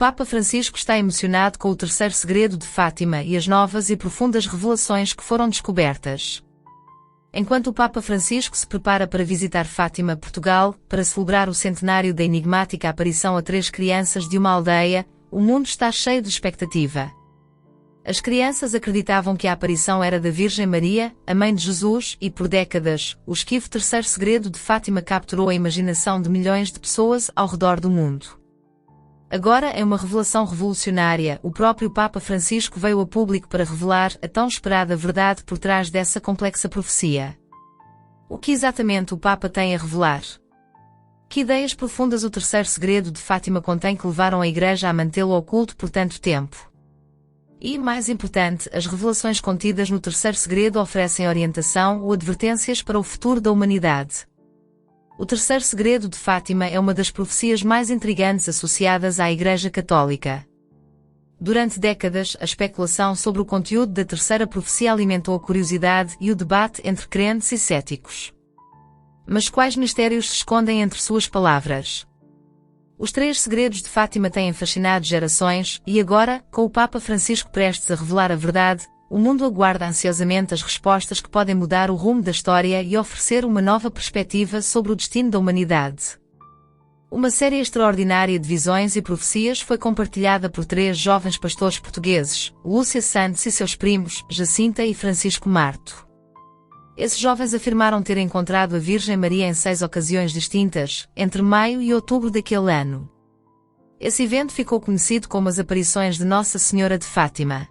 Papa Francisco está emocionado com o terceiro segredo de Fátima e as novas e profundas revelações que foram descobertas. Enquanto o Papa Francisco se prepara para visitar Fátima, Portugal, para celebrar o centenário da enigmática aparição a 3 crianças de uma aldeia, o mundo está cheio de expectativa. As crianças acreditavam que a aparição era da Virgem Maria, a mãe de Jesus, e por décadas, o esquivo terceiro segredo de Fátima capturou a imaginação de milhões de pessoas ao redor do mundo. Agora é uma revelação revolucionária. O próprio Papa Francisco veio a público para revelar a tão esperada verdade por trás dessa complexa profecia. O que exatamente o Papa tem a revelar? Que ideias profundas o terceiro segredo de Fátima contém que levaram a Igreja a mantê-lo oculto por tanto tempo? E, mais importante, as revelações contidas no terceiro segredo oferecem orientação ou advertências para o futuro da humanidade. O terceiro segredo de Fátima é uma das profecias mais intrigantes associadas à Igreja Católica. Durante décadas, a especulação sobre o conteúdo da terceira profecia alimentou a curiosidade e o debate entre crentes e céticos. Mas quais mistérios se escondem entre suas palavras? Os 3 segredos de Fátima têm fascinado gerações, e agora, com o Papa Francisco prestes a revelar a verdade, o mundo aguarda ansiosamente as respostas que podem mudar o rumo da história e oferecer uma nova perspectiva sobre o destino da humanidade. Uma série extraordinária de visões e profecias foi compartilhada por 3 jovens pastores portugueses, Lúcia Santos e seus primos, Jacinta e Francisco Marto. Esses jovens afirmaram ter encontrado a Virgem Maria em 6 ocasiões distintas, entre maio e outubro daquele ano. Esse evento ficou conhecido como as aparições de Nossa Senhora de Fátima.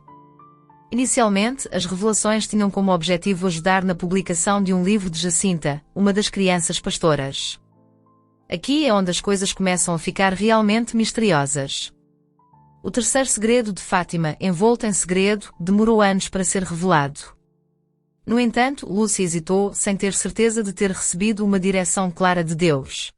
Inicialmente, as revelações tinham como objetivo ajudar na publicação de um livro de Jacinta, uma das crianças pastoras. Aqui é onde as coisas começam a ficar realmente misteriosas. O terceiro segredo de Fátima, envolto em segredo, demorou anos para ser revelado. No entanto, Lúcia hesitou, sem ter certeza de ter recebido uma direção clara de Deus.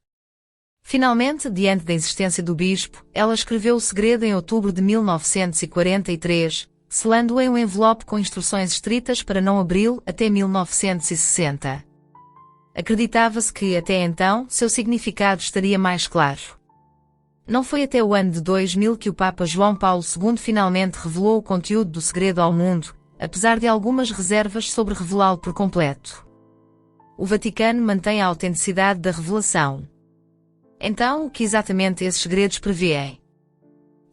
Finalmente, diante da insistência do bispo, ela escreveu o segredo em outubro de 1943, selando-o em um envelope com instruções estritas para não abri-lo até 1960. Acreditava-se que, até então, seu significado estaria mais claro. Não foi até o ano de 2000 que o Papa João Paulo II finalmente revelou o conteúdo do segredo ao mundo, apesar de algumas reservas sobre revelá-lo por completo. O Vaticano mantém a autenticidade da revelação. Então, o que exatamente esses segredos prevêem?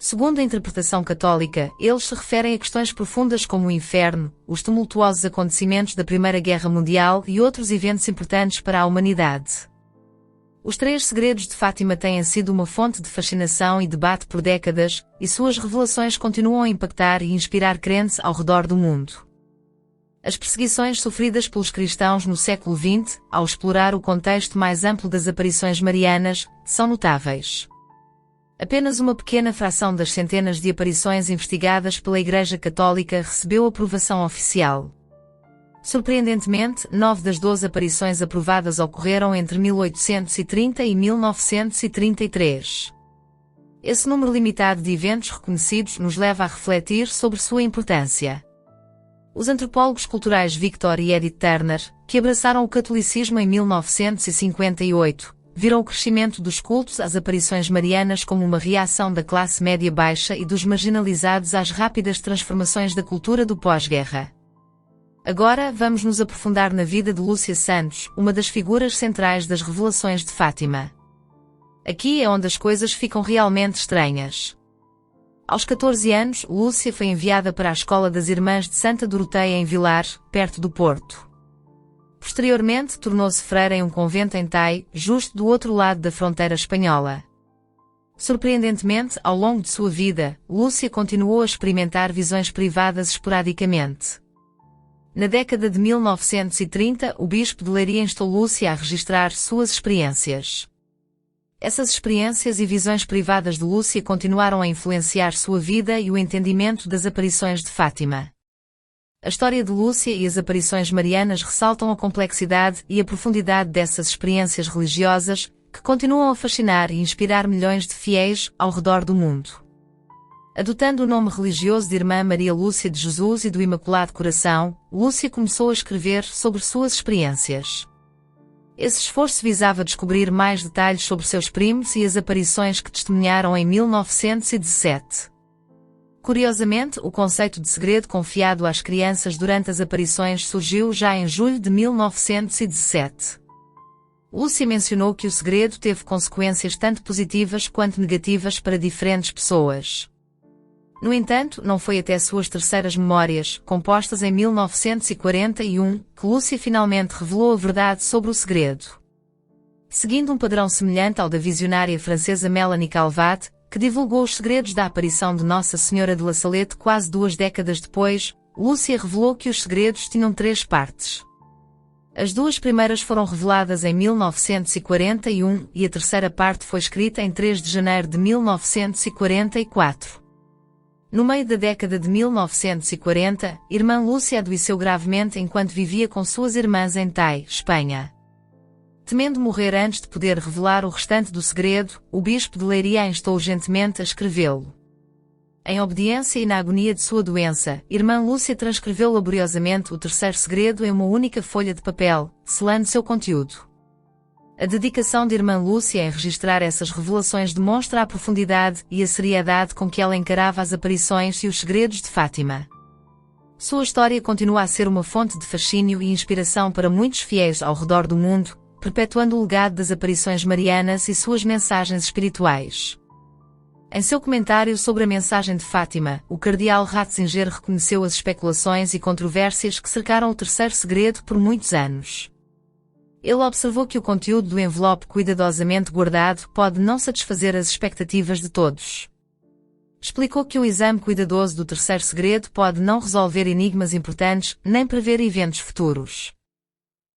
Segundo a interpretação católica, eles se referem a questões profundas como o inferno, os tumultuosos acontecimentos da Primeira Guerra Mundial e outros eventos importantes para a humanidade. Os 3 segredos de Fátima têm sido uma fonte de fascinação e debate por décadas, e suas revelações continuam a impactar e inspirar crentes ao redor do mundo. As perseguições sofridas pelos cristãos no século XX, ao explorar o contexto mais amplo das aparições marianas, são notáveis. Apenas uma pequena fração das centenas de aparições investigadas pela Igreja Católica recebeu aprovação oficial. Surpreendentemente, 9 das 12 aparições aprovadas ocorreram entre 1830 e 1933. Esse número limitado de eventos reconhecidos nos leva a refletir sobre sua importância. Os antropólogos culturais Victor e Edith Turner, que abraçaram o catolicismo em 1958, viram o crescimento dos cultos às aparições marianas como uma reação da classe média baixa e dos marginalizados às rápidas transformações da cultura do pós-guerra. Agora vamos nos aprofundar na vida de Lúcia Santos, uma das figuras centrais das revelações de Fátima. Aqui é onde as coisas ficam realmente estranhas. Aos 14 anos, Lúcia foi enviada para a Escola das Irmãs de Santa Doroteia em Vilar, perto do Porto. Posteriormente, tornou-se freira em um convento em Tai, justo do outro lado da fronteira espanhola. Surpreendentemente, ao longo de sua vida, Lúcia continuou a experimentar visões privadas esporadicamente. Na década de 1930, o bispo de Leiria instou Lúcia a registrar suas experiências. Essas experiências e visões privadas de Lúcia continuaram a influenciar sua vida e o entendimento das aparições de Fátima. A história de Lúcia e as aparições marianas ressaltam a complexidade e a profundidade dessas experiências religiosas, que continuam a fascinar e inspirar milhões de fiéis ao redor do mundo. Adotando o nome religioso de Irmã Maria Lúcia de Jesus e do Imaculado Coração, Lúcia começou a escrever sobre suas experiências. Esse esforço visava descobrir mais detalhes sobre seus primos e as aparições que testemunharam em 1917. Curiosamente, o conceito de segredo confiado às crianças durante as aparições surgiu já em julho de 1917. Lucy mencionou que o segredo teve consequências tanto positivas quanto negativas para diferentes pessoas. No entanto, não foi até suas terceiras memórias, compostas em 1941, que Lucy finalmente revelou a verdade sobre o segredo. Seguindo um padrão semelhante ao da visionária francesa Mélanie Calvat, que divulgou os segredos da aparição de Nossa Senhora de La Salette quase 2 décadas depois, Lucy revelou que os segredos tinham 3 partes. As 2 primeiras foram reveladas em 1941 e a terceira parte foi escrita em 3 de janeiro de 1944. No meio da década de 1940, irmã Lúcia adoeceu gravemente enquanto vivia com suas irmãs em Tai, Espanha. Temendo morrer antes de poder revelar o restante do segredo, o bispo de Leiria a instou urgentemente a escrevê-lo. Em obediência e na agonia de sua doença, irmã Lúcia transcreveu laboriosamente o terceiro segredo em uma única folha de papel, selando seu conteúdo. A dedicação de irmã Lúcia em registrar essas revelações demonstra a profundidade e a seriedade com que ela encarava as aparições e os segredos de Fátima. Sua história continua a ser uma fonte de fascínio e inspiração para muitos fiéis ao redor do mundo, perpetuando o legado das aparições marianas e suas mensagens espirituais. Em seu comentário sobre a mensagem de Fátima, o cardeal Ratzinger reconheceu as especulações e controvérsias que cercaram o terceiro segredo por muitos anos. Ele observou que o conteúdo do envelope cuidadosamente guardado pode não satisfazer as expectativas de todos. Explicou que o exame cuidadoso do terceiro segredo pode não resolver enigmas importantes, nem prever eventos futuros.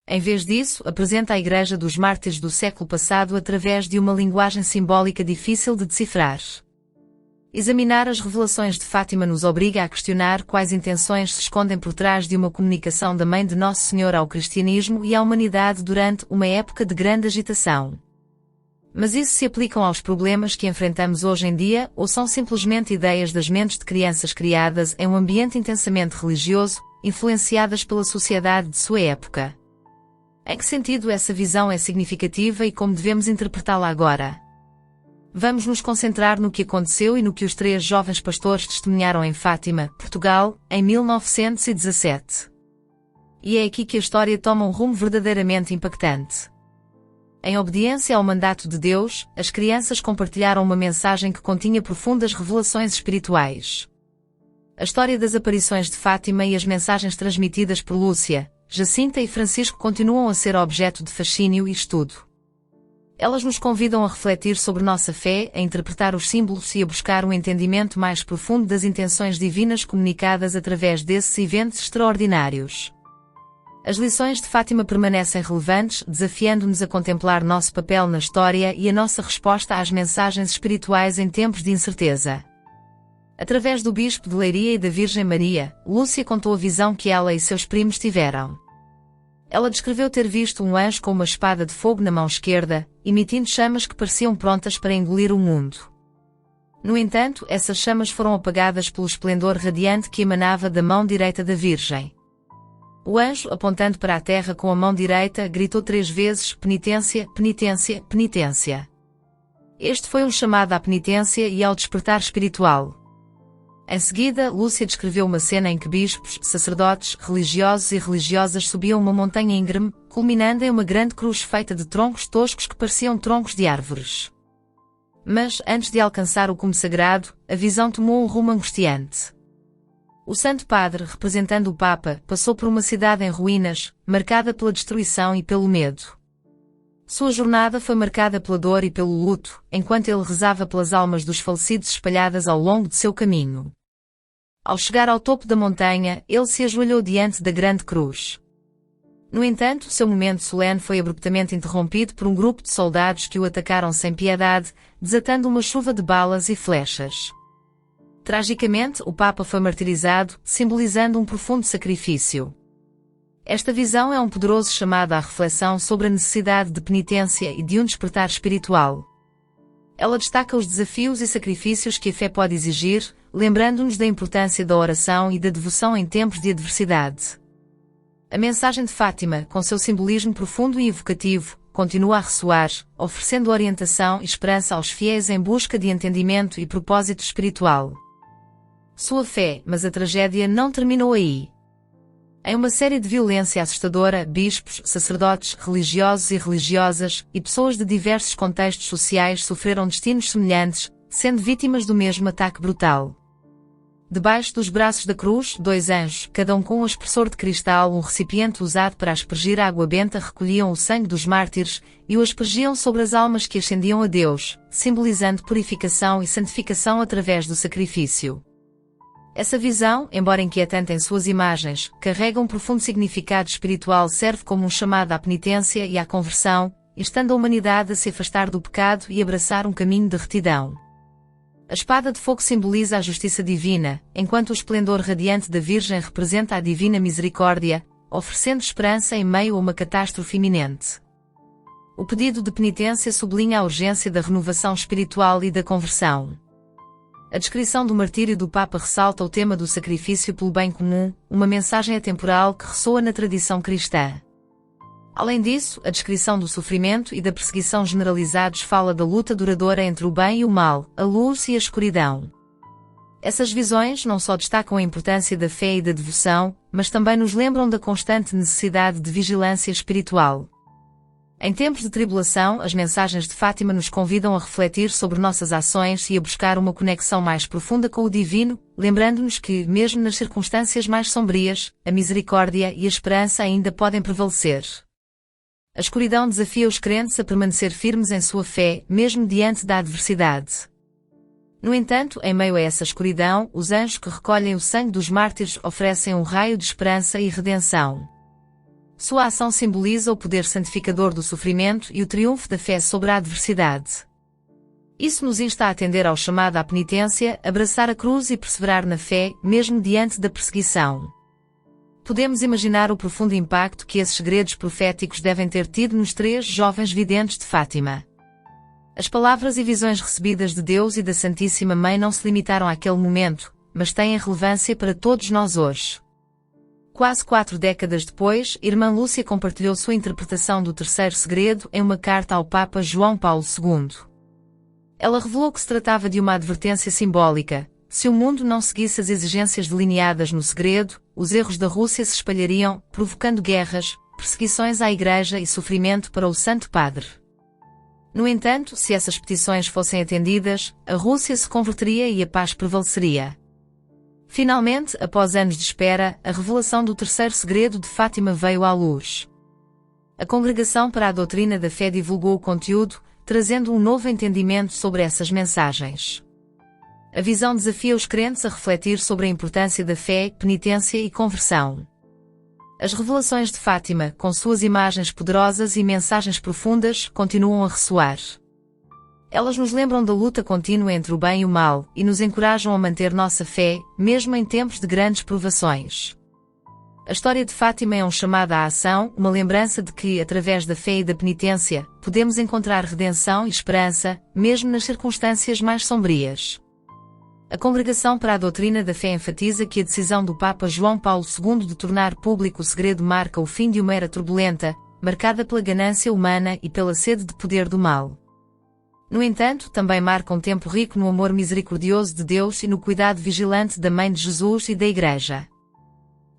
Em vez disso, apresenta a Igreja dos Mártires do século passado através de uma linguagem simbólica difícil de decifrar. Examinar as revelações de Fátima nos obriga a questionar quais intenções se escondem por trás de uma comunicação da Mãe de Nosso Senhor ao cristianismo e à humanidade durante uma época de grande agitação. Mas isso se aplicam aos problemas que enfrentamos hoje em dia ou são simplesmente ideias das mentes de crianças criadas em um ambiente intensamente religioso, influenciadas pela sociedade de sua época? Em que sentido essa visão é significativa e como devemos interpretá-la agora? Vamos nos concentrar no que aconteceu e no que os 3 jovens pastores testemunharam em Fátima, Portugal, em 1917. E é aqui que a história toma um rumo verdadeiramente impactante. Em obediência ao mandato de Deus, as crianças compartilharam uma mensagem que continha profundas revelações espirituais. A história das aparições de Fátima e as mensagens transmitidas por Lúcia, Jacinta e Francisco continuam a ser objeto de fascínio e estudo. Elas nos convidam a refletir sobre nossa fé, a interpretar os símbolos e a buscar um entendimento mais profundo das intenções divinas comunicadas através desses eventos extraordinários. As lições de Fátima permanecem relevantes, desafiando-nos a contemplar nosso papel na história e a nossa resposta às mensagens espirituais em tempos de incerteza. Através do Bispo de Leiria e da Virgem Maria, Lúcia contou a visão que ela e seus primos tiveram. Ela descreveu ter visto um anjo com uma espada de fogo na mão esquerda, emitindo chamas que pareciam prontas para engolir o mundo. No entanto, essas chamas foram apagadas pelo esplendor radiante que emanava da mão direita da Virgem. O anjo, apontando para a terra com a mão direita, gritou 3 vezes: penitência, penitência, penitência. Este foi um chamado à penitência e ao despertar espiritual. Em seguida, Lúcia descreveu uma cena em que bispos, sacerdotes, religiosos e religiosas subiam uma montanha íngreme, culminando em uma grande cruz feita de troncos toscos que pareciam troncos de árvores. Mas, antes de alcançar o cume sagrado, a visão tomou um rumo angustiante. O Santo Padre, representando o Papa, passou por uma cidade em ruínas, marcada pela destruição e pelo medo. Sua jornada foi marcada pela dor e pelo luto, enquanto ele rezava pelas almas dos falecidos espalhadas ao longo de seu caminho. Ao chegar ao topo da montanha, ele se ajoelhou diante da grande cruz. No entanto, seu momento solene foi abruptamente interrompido por um grupo de soldados que o atacaram sem piedade, desatando uma chuva de balas e flechas. Tragicamente, o Papa foi martirizado, simbolizando um profundo sacrifício. Esta visão é um poderoso chamado à reflexão sobre a necessidade de penitência e de um despertar espiritual. Ela destaca os desafios e sacrifícios que a fé pode exigir, lembrando-nos da importância da oração e da devoção em tempos de adversidade. A mensagem de Fátima, com seu simbolismo profundo e evocativo, continua a ressoar, oferecendo orientação e esperança aos fiéis em busca de entendimento e propósito espiritual. Sua fé, mas a tragédia não terminou aí. Em uma série de violência assustadora, bispos, sacerdotes, religiosos e religiosas, e pessoas de diversos contextos sociais sofreram destinos semelhantes, sendo vítimas do mesmo ataque brutal. Debaixo dos braços da cruz, 2 anjos, cada um com um aspersor de cristal, um recipiente usado para aspergir a água benta, recolhiam o sangue dos mártires e o aspergiam sobre as almas que ascendiam a Deus, simbolizando purificação e santificação através do sacrifício. Essa visão, embora inquietante em suas imagens, carrega um profundo significado espiritual, serve como um chamado à penitência e à conversão, instando a humanidade a se afastar do pecado e abraçar um caminho de retidão. A espada de fogo simboliza a justiça divina, enquanto o esplendor radiante da Virgem representa a divina misericórdia, oferecendo esperança em meio a uma catástrofe iminente. O pedido de penitência sublinha a urgência da renovação espiritual e da conversão. A descrição do martírio do Papa ressalta o tema do sacrifício pelo bem comum, uma mensagem atemporal que ressoa na tradição cristã. Além disso, a descrição do sofrimento e da perseguição generalizados fala da luta duradoura entre o bem e o mal, a luz e a escuridão. Essas visões não só destacam a importância da fé e da devoção, mas também nos lembram da constante necessidade de vigilância espiritual. Em tempos de tribulação, as mensagens de Fátima nos convidam a refletir sobre nossas ações e a buscar uma conexão mais profunda com o divino, lembrando-nos que, mesmo nas circunstâncias mais sombrias, a misericórdia e a esperança ainda podem prevalecer. A escuridão desafia os crentes a permanecer firmes em sua fé, mesmo diante da adversidade. No entanto, em meio a essa escuridão, os anjos que recolhem o sangue dos mártires oferecem um raio de esperança e redenção. Sua ação simboliza o poder santificador do sofrimento e o triunfo da fé sobre a adversidade. Isso nos insta a atender ao chamado à penitência, abraçar a cruz e perseverar na fé, mesmo diante da perseguição. Podemos imaginar o profundo impacto que esses segredos proféticos devem ter tido nos 3 jovens videntes de Fátima. As palavras e visões recebidas de Deus e da Santíssima Mãe não se limitaram àquele momento, mas têm relevância para todos nós hoje. Quase 4 décadas depois, Irmã Lúcia compartilhou sua interpretação do terceiro segredo em uma carta ao Papa João Paulo II. Ela revelou que se tratava de uma advertência simbólica. Se o mundo não seguisse as exigências delineadas no segredo, os erros da Rússia se espalhariam, provocando guerras, perseguições à Igreja e sofrimento para o Santo Padre. No entanto, se essas petições fossem atendidas, a Rússia se converteria e a paz prevaleceria. Finalmente, após anos de espera, a revelação do terceiro segredo de Fátima veio à luz. A Congregação para a Doutrina da Fé divulgou o conteúdo, trazendo um novo entendimento sobre essas mensagens. A visão desafia os crentes a refletir sobre a importância da fé, penitência e conversão. As revelações de Fátima, com suas imagens poderosas e mensagens profundas, continuam a ressoar. Elas nos lembram da luta contínua entre o bem e o mal, e nos encorajam a manter nossa fé, mesmo em tempos de grandes provações. A história de Fátima é um chamado à ação, uma lembrança de que, através da fé e da penitência, podemos encontrar redenção e esperança, mesmo nas circunstâncias mais sombrias. A Congregação para a Doutrina da Fé enfatiza que a decisão do Papa João Paulo II de tornar público o segredo marca o fim de uma era turbulenta, marcada pela ganância humana e pela sede de poder do mal. No entanto, também marca um tempo rico no amor misericordioso de Deus e no cuidado vigilante da Mãe de Jesus e da Igreja.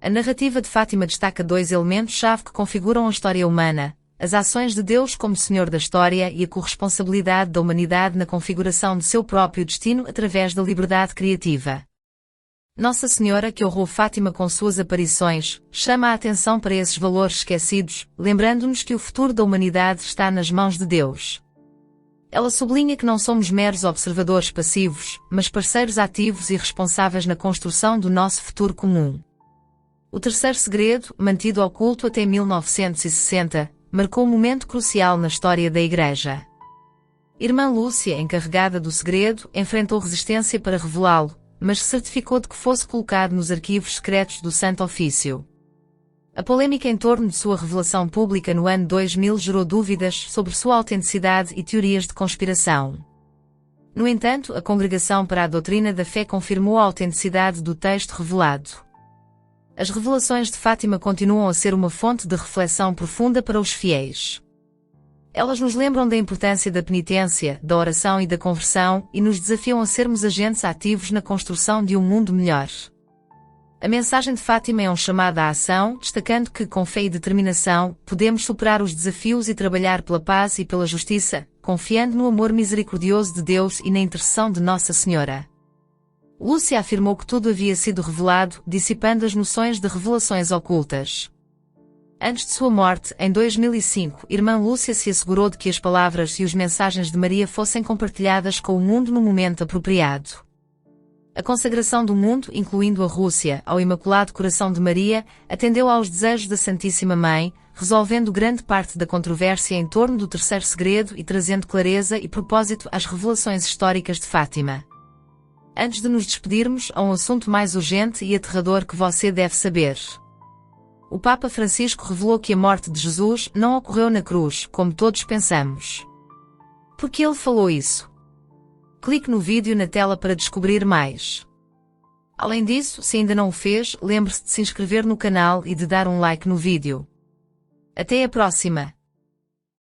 A narrativa de Fátima destaca 2 elementos-chave que configuram a história humana: as ações de Deus como Senhor da história e a corresponsabilidade da humanidade na configuração de seu próprio destino através da liberdade criativa. Nossa Senhora, que honrou Fátima com suas aparições, chama a atenção para esses valores esquecidos, lembrando-nos que o futuro da humanidade está nas mãos de Deus. Ela sublinha que não somos meros observadores passivos, mas parceiros ativos e responsáveis na construção do nosso futuro comum. O terceiro segredo, mantido oculto até 1960, marcou um momento crucial na história da Igreja. Irmã Lúcia, encarregada do segredo, enfrentou resistência para revelá-lo, mas se certificou de que fosse colocado nos arquivos secretos do Santo Ofício. A polêmica em torno de sua revelação pública no ano 2000 gerou dúvidas sobre sua autenticidade e teorias de conspiração. No entanto, a Congregação para a Doutrina da Fé confirmou a autenticidade do texto revelado. As revelações de Fátima continuam a ser uma fonte de reflexão profunda para os fiéis. Elas nos lembram da importância da penitência, da oração e da conversão e nos desafiam a sermos agentes ativos na construção de um mundo melhor. A mensagem de Fátima é um chamado à ação, destacando que, com fé e determinação, podemos superar os desafios e trabalhar pela paz e pela justiça, confiando no amor misericordioso de Deus e na intercessão de Nossa Senhora. Lúcia afirmou que tudo havia sido revelado, dissipando as noções de revelações ocultas. Antes de sua morte, em 2005, irmã Lúcia se assegurou de que as palavras e as mensagens de Maria fossem compartilhadas com o mundo no momento apropriado. A consagração do mundo, incluindo a Rússia, ao Imaculado Coração de Maria, atendeu aos desejos da Santíssima Mãe, resolvendo grande parte da controvérsia em torno do terceiro segredo e trazendo clareza e propósito às revelações históricas de Fátima. Antes de nos despedirmos, há um assunto mais urgente e aterrador que você deve saber. O Papa Francisco revelou que a morte de Jesus não ocorreu na cruz, como todos pensamos. Por que ele falou isso? Clique no vídeo na tela para descobrir mais. Além disso, se ainda não o fez, lembre-se de se inscrever no canal e de dar um like no vídeo. Até a próxima!